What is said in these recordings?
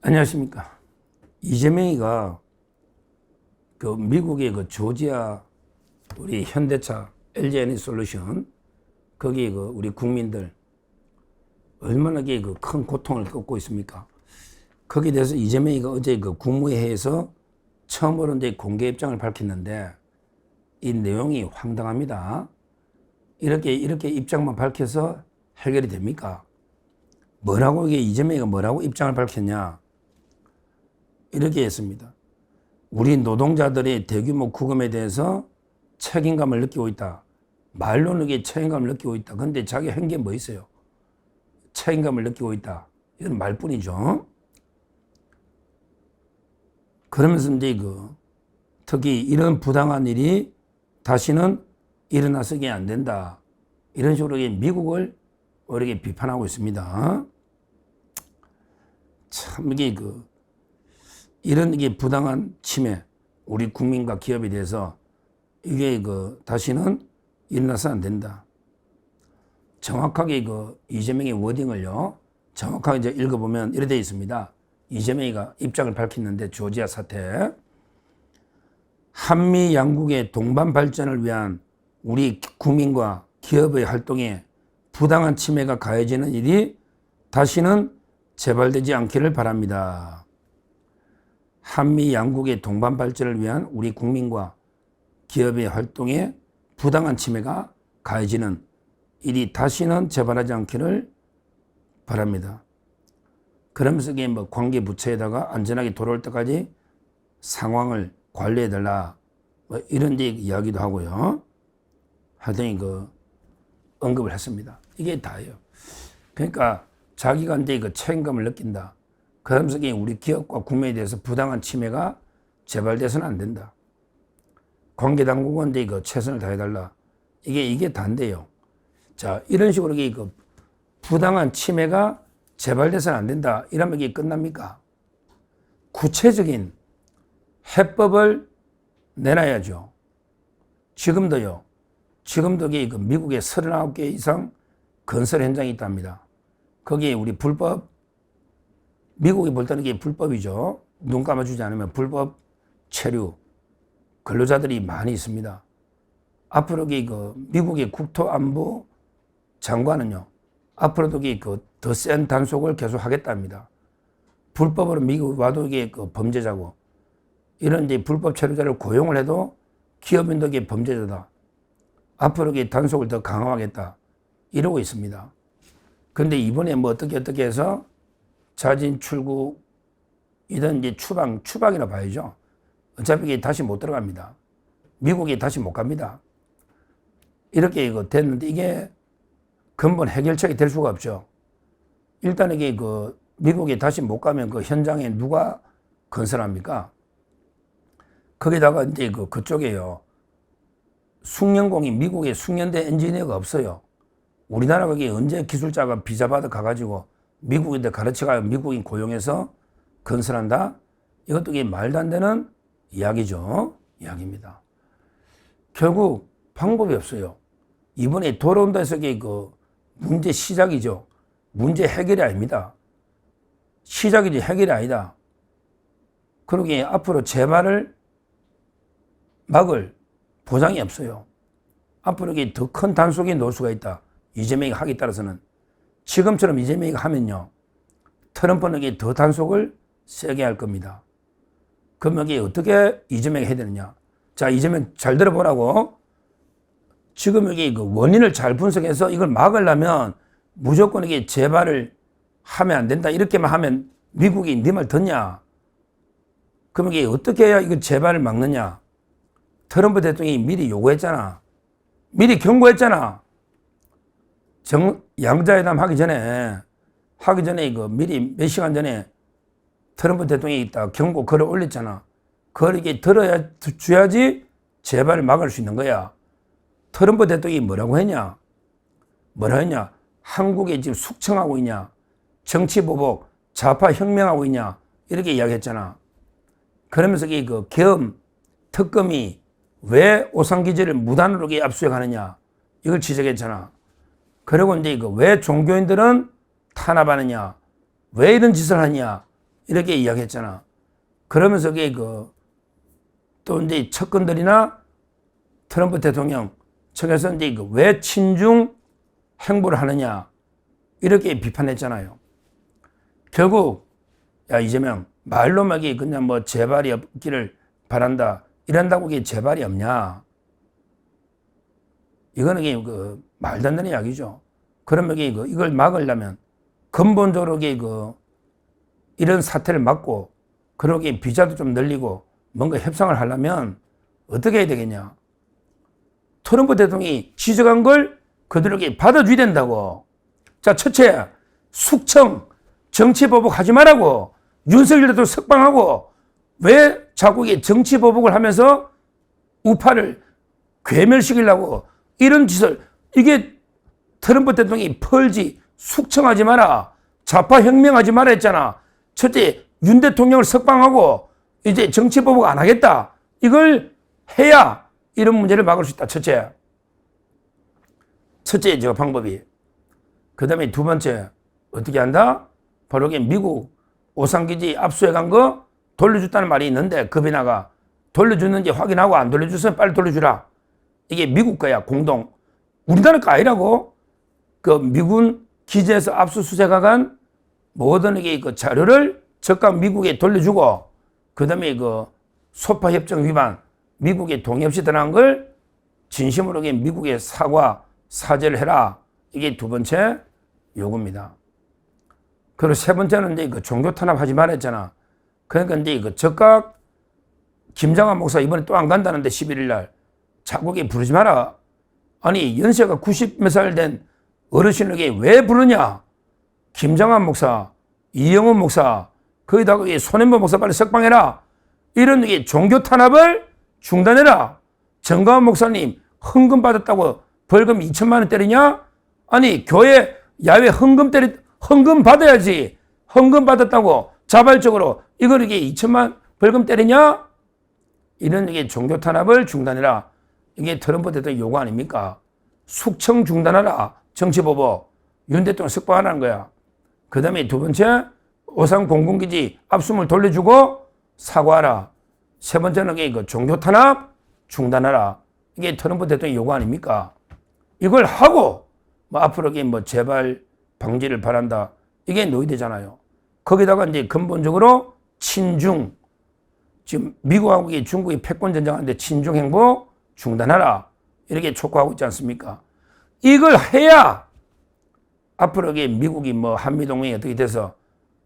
안녕하십니까. 이재명이가 그 미국의 그 조지아 우리 현대차 LG에너지솔루션 거기 그 우리 국민들 얼마나 그 큰 고통을 겪고 있습니까? 거기에 대해서 이재명이가 어제 그 국무회의에서 처음으로 이제 공개 입장을 밝혔는데 이 내용이 황당합니다. 이렇게 입장만 밝혀서 해결이 됩니까? 뭐라고 이게 이재명이가 뭐라고 입장을 밝혔냐? 이렇게 했습니다. 우리 노동자들의 대규모 구금에 대해서 책임감을 느끼고 있다. 말로는 이게 책임감을 느끼고 있다. 근데 자기 행동에 뭐 있어요? 책임감을 느끼고 있다. 이건 말뿐이죠. 그러면서 이제 특히 이런 부당한 일이 다시는 일어나서게 안 된다. 이런 식으로 미국을 어렵게 비판하고 있습니다. 참 이게 이런 부당한 침해, 우리 국민과 기업에 대해서 이게 다시는 일어나서 안 된다. 정확하게 이재명의 워딩을요, 정확하게 이제 읽어보면 이렇게 되어 있습니다. 이재명이가 입장을 밝혔는데 조지아 사태. 한미 양국의 동반 발전을 위한 우리 국민과 기업의 활동에 부당한 침해가 가해지는 일이 다시는 재발되지 않기를 바랍니다. 한미 양국의 동반 발전을 위한 우리 국민과 기업의 활동에 부당한 침해가 가해지는 일이 다시는 재발하지 않기를 바랍니다. 그러면서 관계 부처에다가 안전하게 돌아올 때까지 상황을 관리해달라 이런 이야기도 하고요. 하여튼 언급을 했습니다. 이게 다예요. 그러니까 자기가 이제 책임감을 느낀다. 그러면서 우리 기업과 국민에 대해서 부당한 침해가 재발돼서는 안 된다. 관계당국은 이제 최선을 다해달라. 이게 다인데요. 자, 이런 식으로 부당한 침해가 재발돼서는 안 된다. 이러면 이게 끝납니까? 구체적인 해법을 내놔야죠. 지금도 미국에 39개 이상 건설 현장이 있답니다. 거기에 우리 미국이 볼 때는 이게 불법이죠. 눈 감아주지 않으면 불법 체류 근로자들이 많이 있습니다. 앞으로 미국의 국토안보 장관은요, 앞으로도 더 센 단속을 계속 하겠답니다. 불법으로 미국 와도 이게 범죄자고, 이런 이제 불법 체류자를 고용을 해도 기업인도 이게 범죄자다. 앞으로 단속을 더 강화하겠다. 이러고 있습니다. 그런데 이번에 어떻게 해서 자진 출국이든 이제 추방이라 봐야죠. 어차피 이게 다시 못 들어갑니다. 미국에 다시 못 갑니다. 이렇게 됐는데 이게 근본 해결책이 될 수가 없죠. 일단 이게 미국에 다시 못 가면 현장에 누가 건설합니까? 거기다가 이제 그쪽에요. 숙련공이 미국에 숙련된 엔지니어가 없어요. 우리나라가 언제 기술자가 비자 받아 가가지고 미국인들 가르쳐가요. 미국인 고용해서 건설한다? 이것도 말도 안 되는 이야기입니다. 결국 방법이 없어요. 이번에 돌아온다 해서 문제 시작이죠. 문제 해결이 아닙니다. 시작이지 해결이 아니다. 그러기에 앞으로 재발을 막을 보장이 없어요. 앞으로 더 큰 단속이 놓을 수가 있다. 이재명이 하기에 따라서는. 지금처럼 이재명이 하면요, 트럼프는 더 단속을 세게 할 겁니다. 그럼 어떻게 이재명이 해야 되느냐? 자, 이재명 잘 들어보라고. 지금 원인을 잘 분석해서 이걸 막으려면 무조건 재발을 하면 안 된다. 이렇게만 하면 미국이 네 말 듣냐? 그럼 어떻게 해야 이거 재발을 막느냐? 트럼프 대통령이 미리 요구했잖아. 미리 경고했잖아. 양자회담 하기 전에 미리 몇 시간 전에 트럼프 대통령이 있다 경고 글을 올렸잖아. 그걸 줘야지 재발을 막을 수 있는 거야. 트럼프 대통령이 뭐라고 했냐? 한국에 지금 숙청하고 있냐? 정치보복, 좌파 혁명하고 있냐? 이렇게 이야기했잖아. 그러면서 계엄 특검이 왜 오산기지를 무단으로 압수해가느냐? 이걸 지적했잖아. 그리고 이제 왜 종교인들은 탄압하느냐? 왜 이런 짓을 하냐? 이렇게 이야기했잖아. 그러면서 그게 또 이제 측근들이나 트럼프 대통령 측에서 이제 왜 친중 행보를 하느냐 이렇게 비판했잖아요. 결국 야 이재명 말로만 그냥 뭐 재발이 없기를 바란다 이런다고 이게 재발이 없냐? 이거는 말도 안 되는 이야기죠. 그러면 이걸 막으려면 근본적으로 이런 사태를 막고 그러게 비자도 좀 늘리고 뭔가 협상을 하려면 어떻게 해야 되겠냐? 트럼프 대통령이 지적한 걸 그들에게 받아줘야 된다고. 자, 첫째, 숙청, 정치보복 하지 말라고. 윤석열 대통령 석방하고 왜 자꾸 정치보복을 하면서 우파를 괴멸시키려고 이런 짓을, 이게 트럼프 대통령이 펄지, 숙청하지 마라. 좌파 혁명하지 마라 했잖아. 첫째, 윤 대통령을 석방하고 이제 정치보복 안 하겠다. 이걸 해야 이런 문제를 막을 수 있다. 첫째, 저 방법이. 그 다음에 두 번째, 어떻게 한다? 바로 미국 오산기지 압수해간 거 돌려줬다는 말이 있는데 급이나가 돌려줬는지 확인하고 안 돌려줬으면 빨리 돌려주라. 이게 미국 거야, 공동. 우리나라 거 아니라고. 미군 기지에서 압수수색한 모든 자료를 즉각 미국에 돌려주고, 그 다음에 소파 협정 위반, 미국에 동의 없이 들어간 걸 진심으로 미국에 사죄를 해라. 이게 두 번째 요구입니다. 그리고 세 번째는 이제 종교 탄압하지 말았잖아. 그러니까 이제 즉각 김장한 목사 이번에 또 안 간다는데 11일 날 자국에 부르지 마라. 아니 연세가 90 몇 살 된 어르신에게 왜 부르냐? 김장한 목사, 이영훈 목사, 거기다가 손현보 목사 빨리 석방해라. 이런 종교 탄압을 중단해라. 정가원 목사님 헌금 받았다고 벌금 2천만 원 때리냐? 아니 교회 야외 헌금 받아야지. 헌금 받았다고 자발적으로 이걸 2천만 벌금 때리냐? 이런 종교 탄압을 중단해라. 이게 트럼프 대통령 요구 아닙니까? 숙청 중단하라. 정치보복. 윤 대통령 석방하라는 거야. 그 다음에 두 번째, 오산 공군기지 압수물 돌려주고 사과하라. 세 번째는 종교 탄압 중단하라. 이게 트럼프 대통령 요구 아닙니까? 이걸 하고 앞으로 재발 방지를 바란다. 이게 노이되잖아요. 거기다가 이제 근본적으로 친중, 지금 미국하고 중국이 패권 전쟁하는데 친중 행보 중단하라. 이렇게 촉구하고 있지 않습니까? 이걸 해야 앞으로 미국이 한미동맹이 어떻게 돼서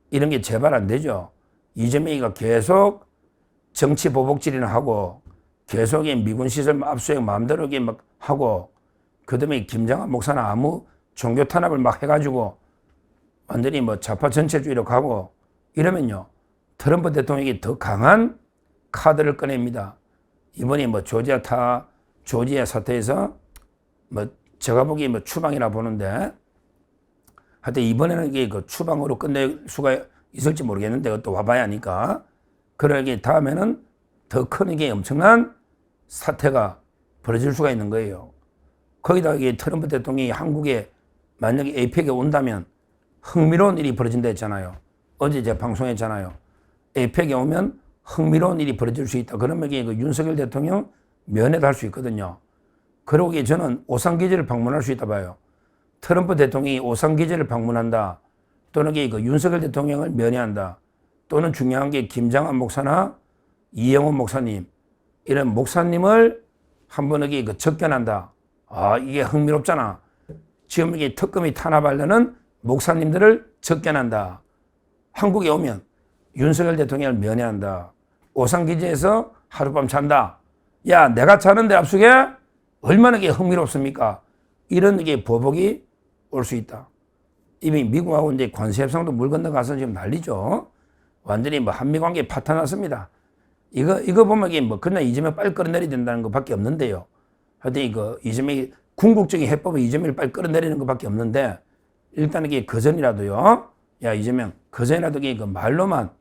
이런 게 재발 안 되죠. 이재명이가 계속 정치 보복질이나 하고 계속 미군 시설 압수수색 마음대로 막 하고 그 다음에 김장한 목사는 아무 종교 탄압을 막 해가지고 완전히 좌파 전체주의로 가고 이러면요. 트럼프 대통령이 더 강한 카드를 꺼냅니다. 이번에 조지아 사태에서 제가 보기에 추방이라 보는데 하여튼 이번에는 이게 추방으로 끝낼 수가 있을지 모르겠는데 그것도 와봐야 하니까. 그러게 다음에는 더 큰 이게 엄청난 사태가 벌어질 수가 있는 거예요. 거기다가 이게 트럼프 대통령이 한국에 만약에 에이펙에 온다면 흥미로운 일이 벌어진다 했잖아요. 어제 제가 방송했잖아요. 에이펙에 오면 흥미로운 일이 벌어질 수 있다. 그러면 이게 윤석열 대통령 면회도 할 수 있거든요. 그러고 저는 오산기지를 방문할 수 있다 봐요. 트럼프 대통령이 오산기지를 방문한다. 또는 윤석열 대통령을 면회한다. 또는 중요한 게 김장한 목사나 이영훈 목사님 이런 목사님을 한 번에 접견한다. 아 이게 흥미롭잖아. 지금 이게 특검이 탄압하려는 목사님들을 접견한다. 한국에 오면 윤석열 대통령을 면회한다. 오산기지에서 하룻밤 잔다. 야 내가 자는데 압수해? 얼마나 흥미롭습니까? 이런 보복이 올 수 있다. 이미 미국하고 이제 관세 협상도 물 건너가서 지금 난리죠. 완전히 한미관계 파탄났습니다. 이거 보면 그냥 이재명 빨리 끌어내려야 된다는 것밖에 없는데요. 하여튼 이재명이 궁극적인 해법은 이재명을 빨리 끌어내리는 것밖에 없는데 일단 이게 그전이라도요. 야 이재명 그전이라도 말로만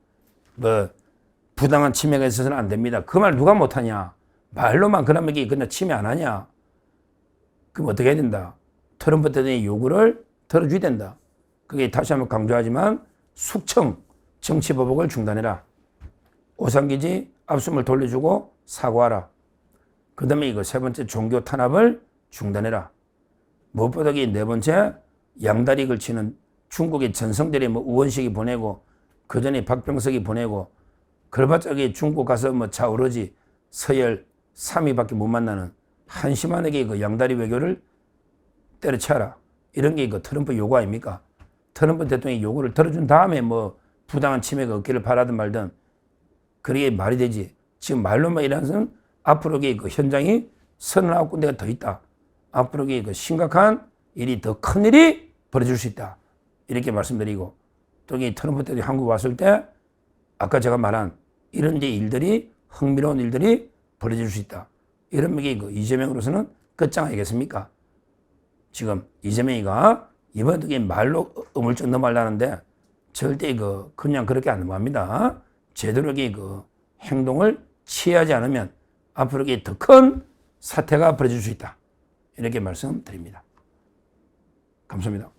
부당한 침해가 있어서는 안 됩니다. 그 말 누가 못하냐? 말로만 그러면 그냥 침해 안 하냐? 그럼 어떻게 해야 된다? 트럼프 대통령의 요구를 들어줘야 된다. 그게 다시 한번 강조하지만 숙청, 정치보복을 중단해라. 오산기지 압수물 돌려주고 사과하라. 그 다음에 이거 세 번째 종교 탄압을 중단해라. 무엇보다 네 번째 양다리 걸치는 중국의 전성들이 뭐 우원식이 보내고 그 전에 박병석이 보내고 그래봤자 중국 가서 뭐 차오르지 서열 3위밖에 못 만나는 한심한에게 그 양다리 외교를 때려쳐라. 이런 게 그 트럼프 요구 아닙니까? 트럼프 대통령이 요구를 들어준 다음에 뭐 부당한 침해가 없기를 바라든 말든 그게 말이 되지. 지금 말로만 일하는 것은 앞으로 그 현장이 39군데가 더 있다. 앞으로 그 심각한 일이 더 큰 일이 벌어질 수 있다. 이렇게 말씀드리고 또 트럼프 대통령이 한국 왔을 때 아까 제가 말한 이런 일들이 흥미로운 일들이 벌어질 수 있다. 이런 게 이재명으로서는 끝장 아니겠습니까? 지금 이재명이가 이번에 말로 어물쩍 넘어가려는데 절대 그냥 그렇게 안 넘어갑니다. 제대로 행동을 취하지 않으면 앞으로 더 큰 사태가 벌어질 수 있다. 이렇게 말씀드립니다. 감사합니다.